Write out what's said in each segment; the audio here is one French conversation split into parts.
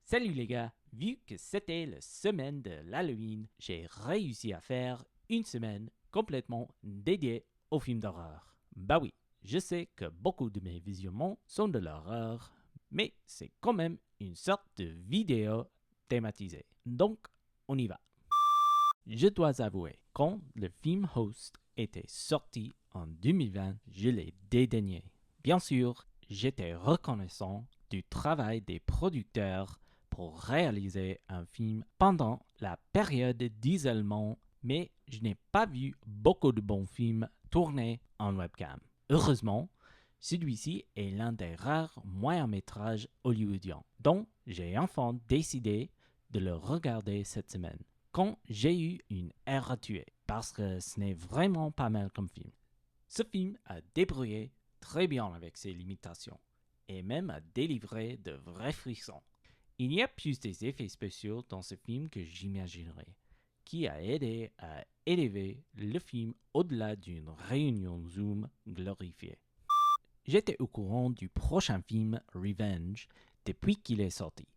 Salut les gars, vu que c'était la semaine de l'Halloween, j'ai réussi à faire une semaine complètement dédiée aux films d'horreur. Bah oui, je sais que beaucoup de mes visionnements sont de l'horreur, mais c'est quand même une sorte de vidéo thématisée. Donc, on y va. Je dois avouer, quand le film Host était sorti en 2020, je l'ai dédaigné. Bien sûr, j'étais reconnaissant du travail des producteurs pour réaliser un film pendant la période d'isolement, mais je n'ai pas vu beaucoup de bons films tournés en webcam. Heureusement, celui-ci est l'un des rares moyens-métrages hollywoodiens, dont j'ai enfin décidé de le regarder cette semaine quand j'ai eu une aire à tuer, parce que ce n'est vraiment pas mal comme film. Ce film a débrouillé très bien avec ses limitations, et même a délivré de vrais frissons. Il y a plus des effets spéciaux dans ce film que j'imaginerais, qui a aidé à élever le film au-delà d'une réunion Zoom glorifiée. J'étais au courant du prochain film Revenge depuis qu'il est sorti,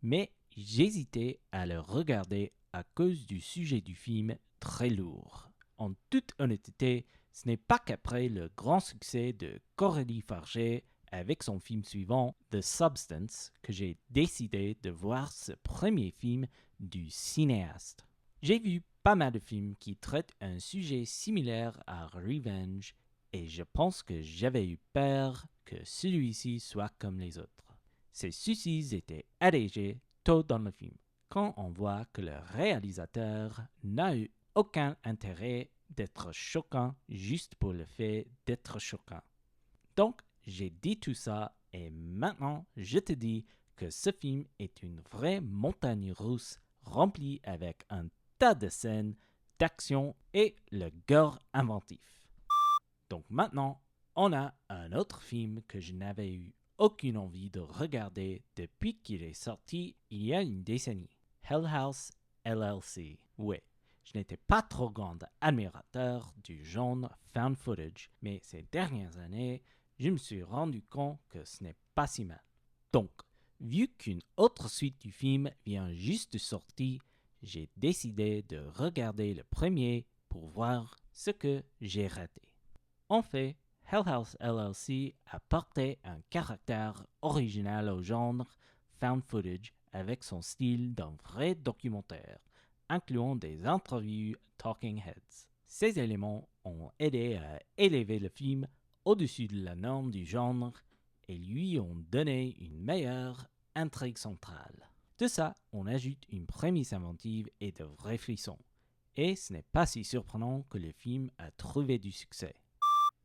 mais j'hésitais à le regarder à cause du sujet du film très lourd. En toute honnêteté, ce n'est pas qu'après le grand succès de Coralie Farger avec son film suivant, The Substance, que j'ai décidé de voir ce premier film du cinéaste. J'ai vu pas mal de films qui traitent un sujet similaire à Revenge et je pense que j'avais eu peur que celui-ci soit comme les autres. Ces soucis étaient allégés tôt dans le film, quand on voit que le réalisateur n'a eu aucun intérêt d'être choquant juste pour le fait d'être choquant. Donc, j'ai dit tout ça et maintenant je te dis que ce film est une vraie montagne russe remplie avec un tas de scènes d'action et le gore inventif. Donc maintenant, on a un autre film que je n'avais eu aucune envie de regarder depuis qu'il est sorti il y a une décennie. Hell House LLC. Ouais, je n'étais pas trop grand admirateur du genre found footage, mais ces dernières années, je me suis rendu compte que ce n'est pas si mal. Donc, vu qu'une autre suite du film vient juste de sortir, j'ai décidé de regarder le premier pour voir ce que j'ai raté. En fait, Hell House LLC apportait un caractère original au genre found footage avec son style d'un vrai documentaire, incluant des interviews talking heads. Ces éléments ont aidé à élever le film au-dessus de la norme du genre et lui ont donné une meilleure intrigue centrale. De ça, on ajoute une prémisse inventive et de vrais frissons. Et ce n'est pas si surprenant que le film a trouvé du succès.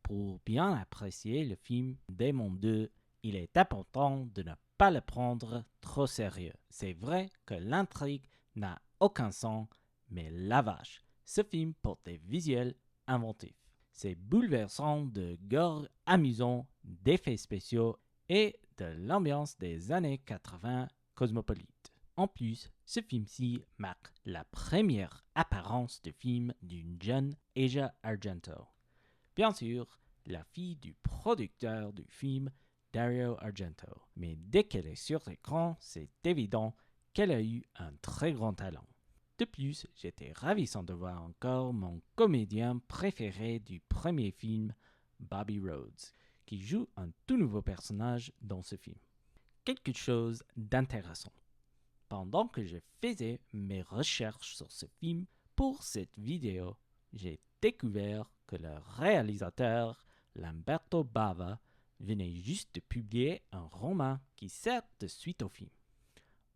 Pour bien apprécier le film Démon 2, il est important de ne pas le prendre trop sérieux. C'est vrai que l'intrigue n'a aucun sens, mais la vache, ce film porte des visuels inventifs. C'est bouleversant de gore amusant, d'effets spéciaux et de l'ambiance des années 80 cosmopolite. En plus, ce film-ci marque la première apparence de film d'une jeune Asia Argento. Bien sûr, la fille du producteur du film, Dario Argento. Mais dès qu'elle est sur l'écran, c'est évident qu'elle a eu un très grand talent. De plus, j'étais ravissant de voir encore mon comédien préféré du premier film, Bobby Rhodes, qui joue un tout nouveau personnage dans ce film. Quelque chose d'intéressant. Pendant que je faisais mes recherches sur ce film pour cette vidéo, j'ai découvert que le réalisateur Lamberto Bava venait juste de publier un roman qui sert de suite au film.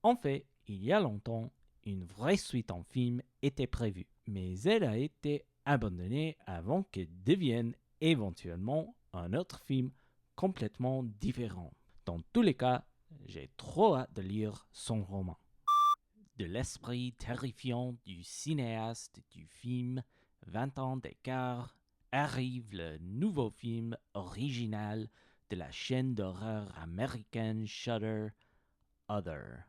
En fait, il y a longtemps, une vraie suite en film était prévue, mais elle a été abandonnée avant qu'elle devienne éventuellement un autre film complètement différent. Dans tous les cas, j'ai trop hâte de lire son roman. De l'esprit terrifiant du cinéaste du film 20 ans d'écart arrive le nouveau film original de la chaîne d'horreur américaine Shudder, Other.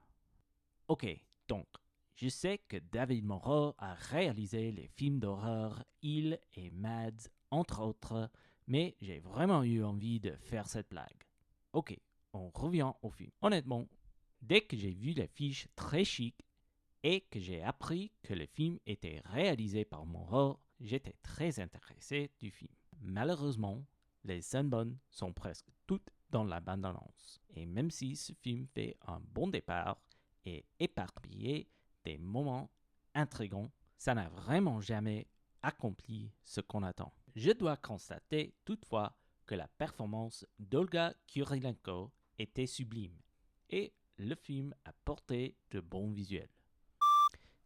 Ok, donc, je sais que David Moreau a réalisé les films d'horreur Il et Mads, entre autres, mais j'ai vraiment eu envie de faire cette blague. Ok, on revient au film. Honnêtement, Dès que j'ai vu l'affiche très chic et que j'ai appris que le film était réalisé par Moro, j'étais très intéressé du film. Malheureusement, les scènes bonnes sont presque toutes dans la bande-annonce. Et même si ce film fait un bon départ et éparpillé des moments intrigants, ça n'a vraiment jamais accompli ce qu'on attend. Je dois constater toutefois que la performance d'Olga Kurylenko était sublime et le film a porté de bons visuels.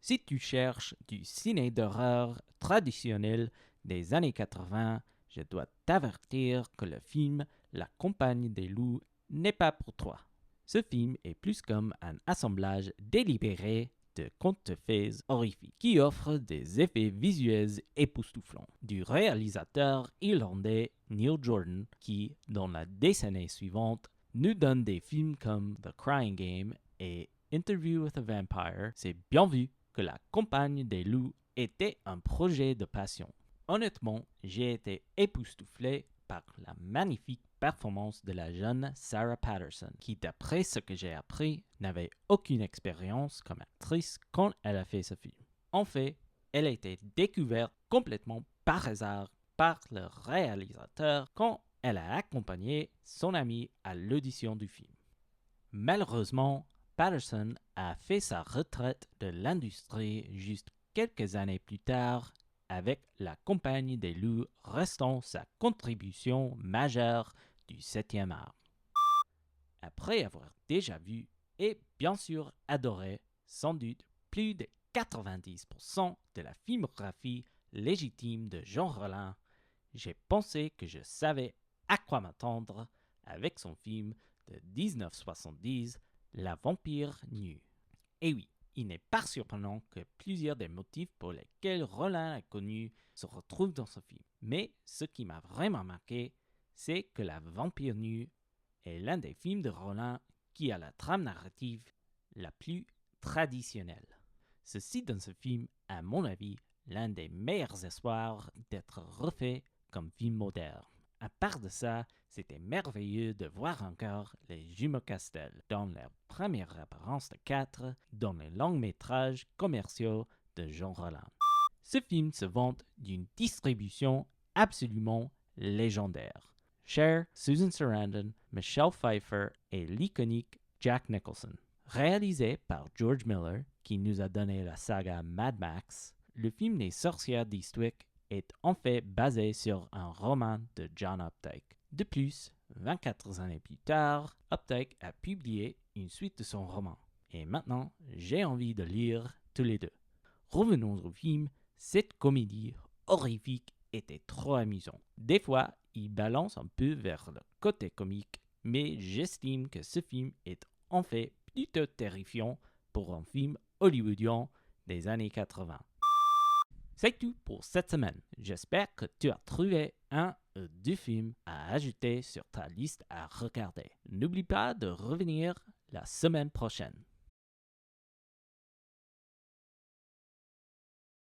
Si tu cherches du ciné d'horreur traditionnel des années 80, je dois t'avertir que le film La Compagnie des loups n'est pas pour toi. Ce film est plus comme un assemblage délibéré de contes-de-fées horrifiques qui offre des effets visuels époustouflants. Du réalisateur irlandais Neil Jordan qui, dans la décennie suivante, nous donne des films comme The Crying Game et Interview with a Vampire, c'est bien vu que La Compagnie des loups était un projet de passion. Honnêtement, j'ai été époustouflé par la magnifique performance de la jeune Sarah Patterson, qui, d'après ce que j'ai appris, n'avait aucune expérience comme actrice quand elle a fait ce film. En fait, elle a été découverte complètement par hasard par le réalisateur quand elle a accompagné son ami à l'audition du film. Malheureusement, Patterson a fait sa retraite de l'industrie juste quelques années plus tard, avec La Compagnie des loups restant sa contribution majeure du 7e art. Après avoir déjà vu et bien sûr adoré sans doute plus de 90% de la filmographie légitime de Jean Rollin, j'ai pensé que je savais à quoi m'attendre avec son film de 1970, La vampire nue. Et oui, il n'est pas surprenant que plusieurs des motifs pour lesquels Rollin est connu se retrouvent dans ce film. Mais ce qui m'a vraiment marqué, c'est que La vampire nue est l'un des films de Rollin qui a la trame narrative la plus traditionnelle. Ceci donne ce film, à mon avis, l'un des meilleurs espoirs d'être refait comme film moderne. À part de ça, c'était merveilleux de voir encore les jumeaux Castel dans leur première apparence de 4 dans les longs métrages commerciaux de Jean Rollin. Ce film se vante d'une distribution absolument légendaire. Cher, Susan Sarandon, Michelle Pfeiffer et l'iconique Jack Nicholson. Réalisé par George Miller, qui nous a donné la saga Mad Max, le film Les Sorcières d'Eastwick est en fait basé sur un roman de John Updike. De plus, 24 années plus tard, Updike a publié une suite de son roman. Et maintenant, j'ai envie de lire tous les deux. Revenons au film, cette comédie horrifique était trop amusante. Des fois, il balance un peu vers le côté comique, mais j'estime que ce film est en fait plutôt terrifiant pour un film hollywoodien des années 80. C'est tout pour cette semaine. J'espère que tu as trouvé un ou deux films à ajouter sur ta liste à regarder. N'oublie pas de revenir la semaine prochaine.